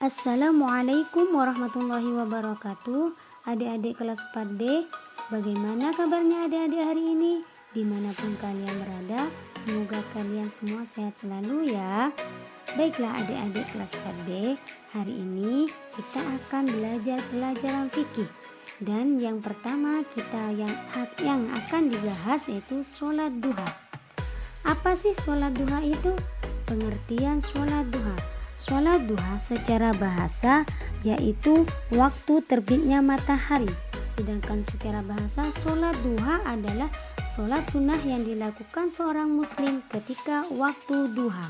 Assalamualaikum warahmatullahi wabarakatuh. Adik-adik kelas 4D, bagaimana kabarnya adik-adik hari ini? Dimanapun kalian berada, semoga kalian semua sehat selalu ya. Baiklah adik-adik kelas 4D, hari ini kita akan belajar pelajaran fikih. Dan yang pertama yang akan dibahas yaitu sholat duha. Apa sih sholat duha itu? Pengertian sholat duha. Sholat duha secara bahasa yaitu waktu terbitnya matahari. Sedangkan secara bahasa sholat duha adalah sholat sunnah yang dilakukan seorang muslim ketika waktu duha.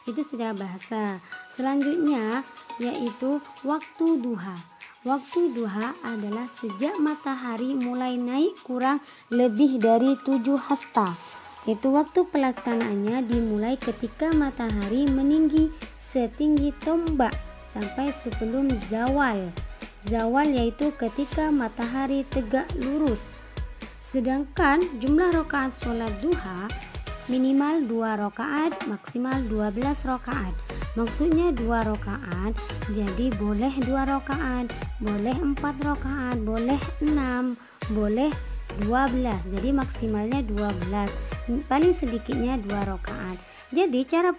Itu secara bahasa. Selanjutnya yaitu waktu duha. Waktu duha adalah sejak matahari mulai naik kurang lebih dari 7 hasta. Itu waktu pelaksanaannya dimulai ketika matahari meninggi setinggi tombak sampai sebelum zawal. Zawal yaitu ketika matahari tegak lurus. Sedangkan jumlah rakaat sholat duha minimal 2 rakaat, maksimal 12 rakaat. Maksudnya 2 rakaat, jadi boleh 2 rakaat, boleh 4 rakaat, boleh 6, boleh 12. Jadi maksimalnya 12. Paling sedikitnya 2 rakaat. Jadi cara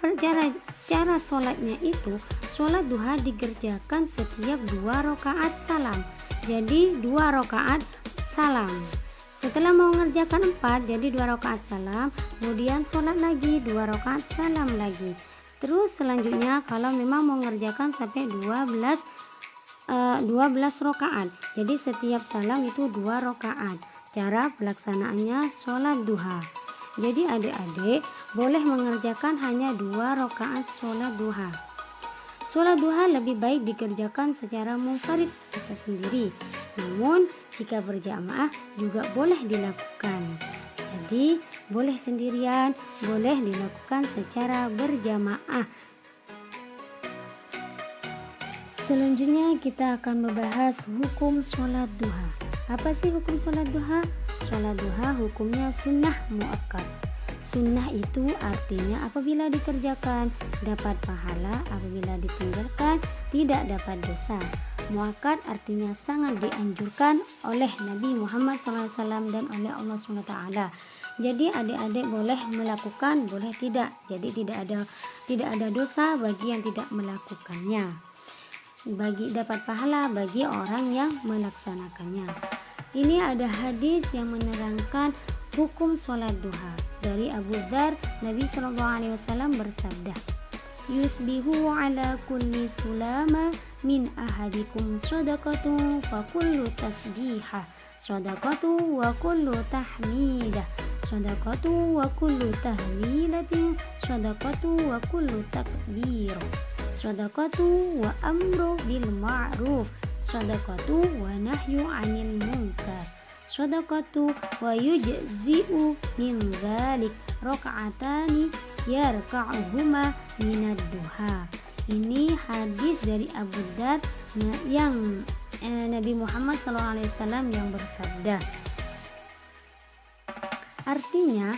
sholatnya itu, sholat duha dikerjakan setiap 2 rakaat salam. Jadi 2 rakaat salam. Setelah mau mengerjakan 4, jadi 2 rakaat salam, kemudian sholat lagi 2 rakaat salam lagi. Terus selanjutnya kalau memang mau mengerjakan sampai 12 rakaat. Jadi setiap salam itu 2 rakaat. Cara pelaksanaannya sholat duha. Jadi adik-adik boleh mengerjakan hanya 2 rakaat sholat duha. Sholat duha lebih baik dikerjakan secara munfarid atau sendiri. Namun jika berjamaah juga boleh dilakukan. Jadi boleh sendirian, boleh dilakukan secara berjamaah. Selanjutnya kita akan membahas hukum sholat duha. Apa sih hukum sholat duha? Sholat duha hukumnya sunnah muakkad. Sunnah itu artinya apabila dikerjakan dapat pahala, apabila ditinggalkan tidak dapat dosa. Muakkad artinya sangat dianjurkan oleh Nabi Muhammad SAW dan oleh Allah SWT. Jadi adik-adik boleh melakukan, boleh tidak. Jadi tidak ada dosa bagi yang tidak melakukannya. Bagi dapat pahala bagi orang yang melaksanakannya. Ini ada hadis yang menerangkan hukum sholat duha. Dari Abu Dzar, Nabi SAW bersabda, "Yusbihu ala kulli sulama min ahadikum shadaqatu fa kullu tasbihah, shadaqatu wa kullu tahmidah, shadaqatu wa kullu tahlilatin, shadaqatu wa kullu takbir, shadaqatu wa amru bil ma'ruf, shadaqatu wa nahyu 'anil munkar, shadaqatu wa yujzi'u min dzalik raka'atani yarka'uhuma minad duha." Ini hadis dari Abu Dzar yang Nabi Muhammad SAW yang bersabda. Artinya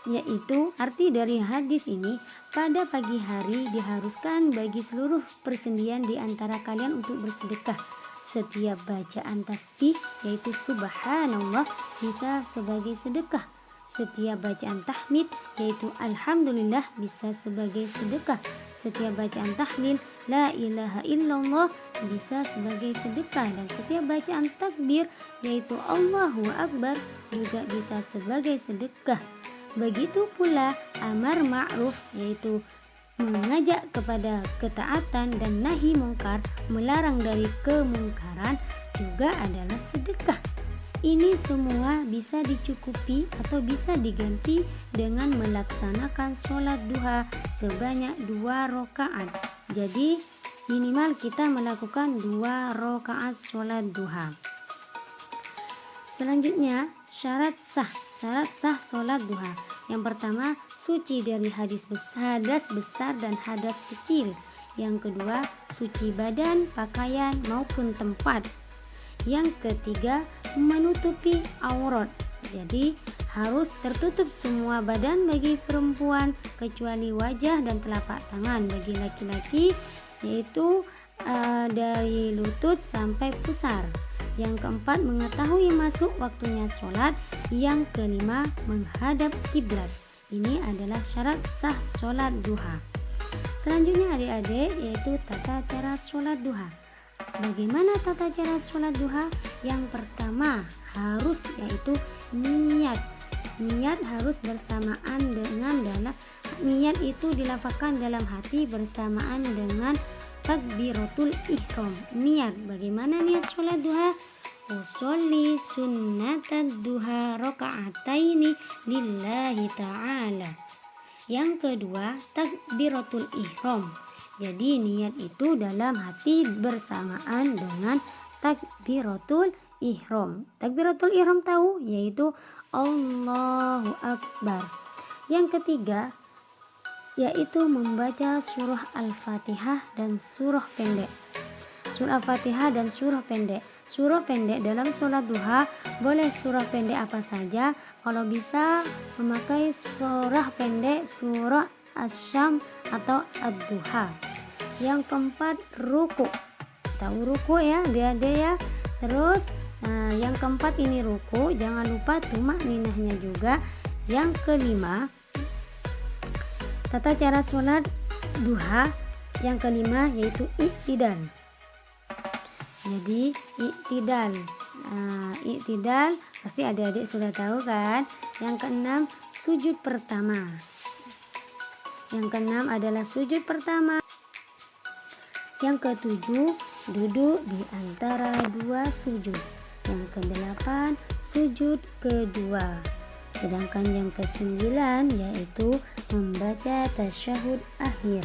yaitu arti dari hadis ini, pada pagi hari diharuskan bagi seluruh persendian di antara kalian untuk bersedekah. Setiap bacaan tasbih yaitu subhanallah bisa sebagai sedekah. Setiap bacaan tahmid yaitu alhamdulillah bisa sebagai sedekah. Setiap bacaan tahlil la ilaha illallah bisa sebagai sedekah. Dan setiap bacaan takbir yaitu Allahu Akbar juga bisa sebagai sedekah. Begitu pula amar ma'ruf yaitu mengajak kepada ketaatan dan nahi mungkar, melarang dari kemungkaran juga adalah sedekah. Ini semua bisa dicukupi atau bisa diganti dengan melaksanakan sholat duha sebanyak 2 rakaat. Jadi minimal kita melakukan 2 rakaat sholat duha. Selanjutnya syarat sah sholat duha. Yang pertama, suci dari hadas besar dan hadas kecil. Yang kedua, suci badan, pakaian maupun tempat. Yang ketiga, menutupi aurat. Jadi harus tertutup semua badan bagi perempuan kecuali wajah dan telapak tangan. Bagi laki-laki yaitu dari lutut sampai pusar. Yang keempat, mengetahui masuk waktunya sholat. Yang kelima, menghadap kiblat. Ini adalah syarat sah sholat duha. Selanjutnya adik-adik yaitu tata cara sholat duha. Bagaimana tata cara sholat duha? Yang pertama harus yaitu niat. Niat harus bersamaan dengan niat itu dilafazkan dalam hati bersamaan dengan takbiratul ihram. Niat. Bagaimana niat sholat duha? Usolli sunnatad duha raka'ataini lillahi ta'ala. Yang kedua, takbiratul ihram. Jadi niat itu dalam hati bersamaan dengan takbiratul ihram. Takbiratul ihram tahu? Yaitu Allahu Akbar. Yang ketiga yaitu membaca surah Al-Fatihah dan surah pendek. Surah Al-Fatihah dan surah pendek. Surah pendek dalam sholat duha boleh surah pendek apa saja. Kalau bisa memakai surah pendek surah Asy-Syams atau Ad-Duha. Yang keempat, ruku. Tahu ruku ya adik-adik ya. Terus yang keempat ini ruku, jangan lupa tumakninahnya juga. Yang kelima, tata cara sholat duha. Yang kelima yaitu iktidal. Jadi iktidal, iktidal pasti adik-adik sudah tahu kan. Yang keenam, sujud pertama. Yang keenam adalah sujud pertama. Yang ketujuh, duduk di antara dua sujud. Yang kedelapan, sujud kedua. Sedangkan yang kesembilan yaitu membaca tasyahud akhir.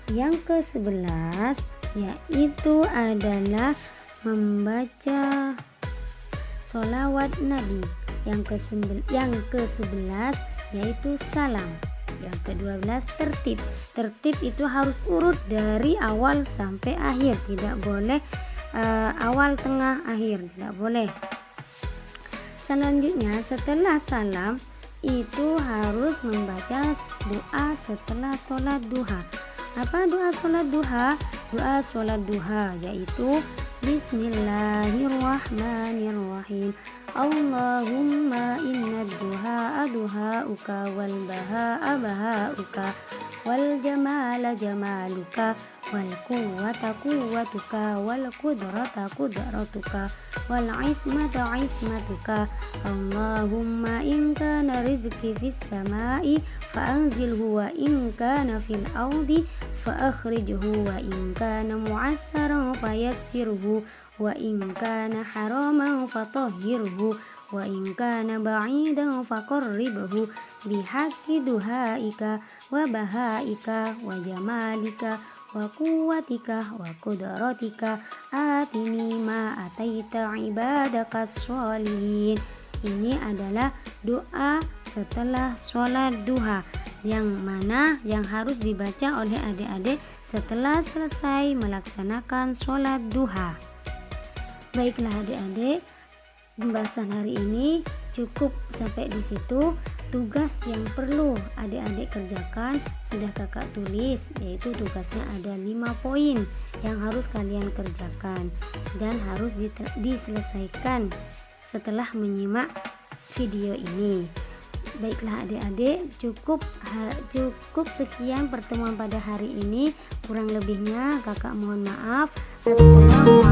Yang ke-11 yaitu adalah membaca sholawat Nabi. Yang ke-11 yaitu salam. Yang ke-12 tertib. Tertib itu harus urut dari awal sampai akhir, tidak boleh awal tengah akhir, tidak boleh. Selanjutnya setelah salam itu harus membaca doa setelah sholat duha. Apa doa sholat duha? Doa sholat duha yaitu Bismillahirrahmanirrahim. Allahumma inna duha duhauka wal bahaa bahauka wal jamala jamaluka wal quwwata quwwatuka wal qudrata qudratuka wal ismata ismatuka. Allahumma in kana rizqi fis samai fa anzilhu wa in kana fil ardi fa akhrijhu wa in kana mu'assaran fayassirhu wa in kana haraman fatahhirhu wa in kana ba'idan faqarribhu bihaqqi duhaika wa bahaika wa jamalika wa quwwatika wa qudratika atini ma ataita ibadaka sholihin. Ini adalah doa setelah sholat duha yang mana yang harus dibaca oleh adik-adik setelah selesai melaksanakan sholat duha. Baiklah adik-adik, pembahasan hari ini cukup sampai di situ. Tugas yang perlu adik-adik kerjakan sudah kakak tulis, yaitu tugasnya ada 5 poin yang harus kalian kerjakan dan harus diselesaikan setelah menyimak video ini. Baiklah adik-adik, cukup sekian pertemuan pada hari ini. Kurang lebihnya kakak mohon maaf. Assalamualaikum.